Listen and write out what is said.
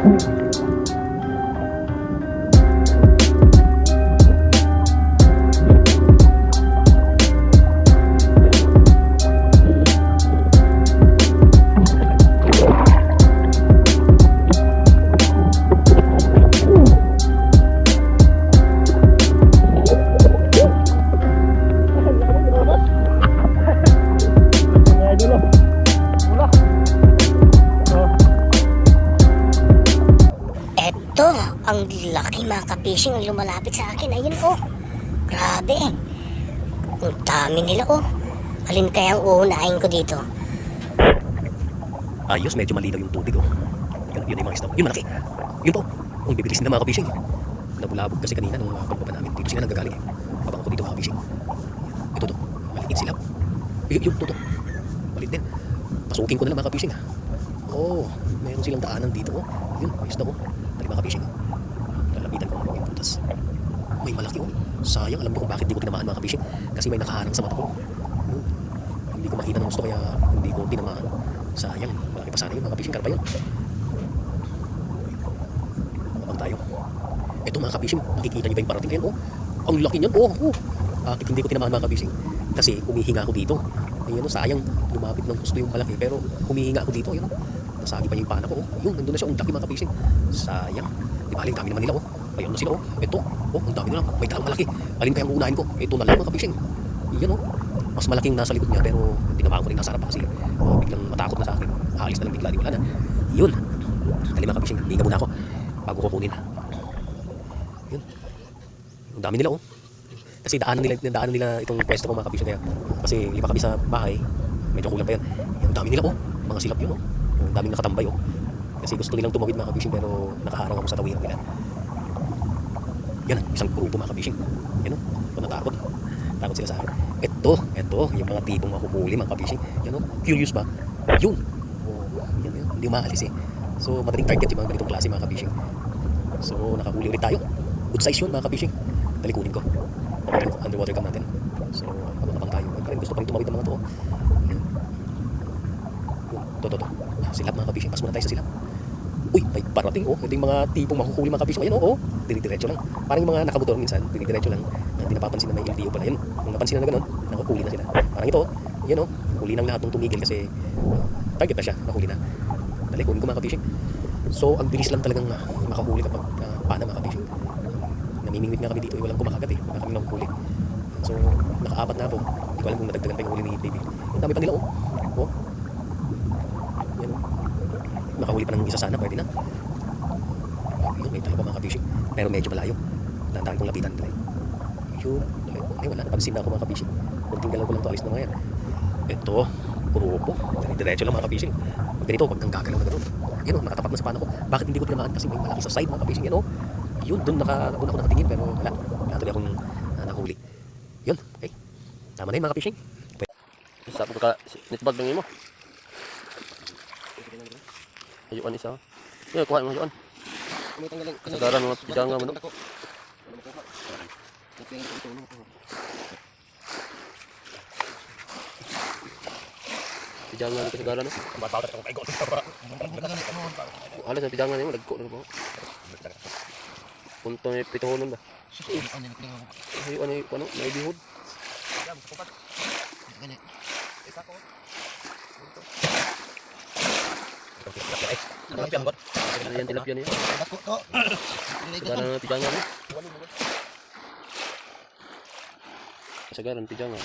Ito, ang laki mga ka-fishing ang lumalapit sa akin. Ayun oh, grabe. Ang dami nila oh. Alin kaya ang uunahin ko dito? Ayos, medyo malinaw yung tubig oh. Yun yung mga isda. Yun malaki. Yun po. Ang bibilis nila mga ka-fishing. Nabulabog kasi kanina nung pagbaba namin. Dito sila nanggagaling eh. Abang ako dito mga ka-fishing. Ito to. Maliit sila. Yun to. Maliit din. Pasukin ko na lang mga ka-fishing ha. Oh, meron silang daanan dito oh. Yun, may isda oh. Dali mga ka-fishing. Lalapitan ko yung putas. May malaki oh. Sayang, alam niyo kung bakit di ko tinamaan mga ka-fishing. Kasi may nakaharang sa mata ko. Hindi ko makita ng gusto kaya hindi ko tinamaan. Sayang, malaki pa sana yun mga ka-fishing. Karpa yun. Mabang tayo. Ito mga ka-fishing, makikita niyo ba yung parating kayo oh. Ang laki niyan oh. Bakit hindi ko tinamaan mga ka-fishing? Kasi humihinga ako dito. Ayun oh, sayang, lumapit ng gusto yung malaki. Pero humihinga ako dito, yun oh. Nasagi pa yung pana ko oh. Yun, nandun na siya, ang laki mga ka-fishing. Sayang, di ba, dami naman nila oh. Ayun na sila oh. Ito, oh, ang dami na lang. May dalang malaki. Alin kayang uunahin ko? Ito na lang mga ka-fishing. Yan oh. Mas malaking nasa likod niya pero tinamaan ko rin nasa harap kasi biglang matakot na sa akin. Aalis na lang bigla, di wala na. Yun. Dali mga ka-fishing, hinga muna ako bago ko kunin. Yun. Ang dami nila oh. Kasi daanan nila itong pwesto ko mga ka-fishing kaya kasi lipa kami sa bahay. Medyo kulang pa yan. Ang dami nila oh. Mga silap yun oh. Ang daming nakatambay oh. Kasi gusto nilang tumawid mga ka-fishing pero nakaharang ako sa tawiran nila. Yan, isang grupo mga ka-fishing. Yan o, natakot. Takot sila sa akin. Ito, yung mga tipong mahuhuli mga ka-fishing. Yan o, curious ba? Yun. Oh, yan, hindi umaalis eh. So, madaling target yung mga ganitong klase mga ka-fishing. So, nakahuli ulit tayo. Good size yun mga ka-fishing. Dali kunin ko. Underwater cam natin. So, abang tayo. Gusto pa rin tumawid ng mga to. Yan. Yun, to. Silap mga ka-fishing. Pas muna tayo sa silap. Uy, may parating oh. Ito yung mga tipong makukuli mga ka-fishing. Ayan oh, dire-diretso lang. Parang yung mga nakamotor minsan, dire-diretso lang. Hindi napapansin na may LTO pala yun. Kung napansin na gano'n, nakukuli na sila. Parang ito, yan oh, huli ng lahat ng tumigil kasi target na siya, nahuli na. Dali, kunin ko mga ka-fishing. So, ang bilis lang talagang makahuli kapag pana mga ka-fishing. Namimingwit nga kami dito, walang kumakagat eh. Wala kami nakukuli. So, nakaapat na ako. Hindi ko alam kung nadagdagan pa yung huli ni baby. Ang dami pa nila oh. Oh. Yan oh. Nakahuli pa ng isa sana, pwede na. Yun, may tayo pa mga ka-fishing. Pero medyo malayo. Nandahan kong lapitan nila. Yun, ay wala, napansin na ako mga ka-fishing. Kunting galaw ko lang to, alis na mga yan. Ito, grupo. Diretso lang mga ka-fishing. Pag ganito, pag ang gagalaw na gano'n. Yun, nakatapat na sa pana ko. Bakit hindi ko tinamaan? Kasi may malaki sa side mga ka-fishing. Yan o. Yun, doon ako nakatingin pero wala. Natuloy akong nahuli. Yun, okay. Tama na yun mga ka-fishing. Isa po ka, netbag lang yun mo. Hayuan isa. Yeah, kuha mo hayuan. Kasagaran mo pidanga mo no. Pidanga ni kasagaran no. Alas na pidanga ni mo dagko na ko. Punto ni pituhonon ba. Hayuan ni ano, may bihod. Ayan tilapia niya. Sagaran na pijanga niya. Sagaran pijanga.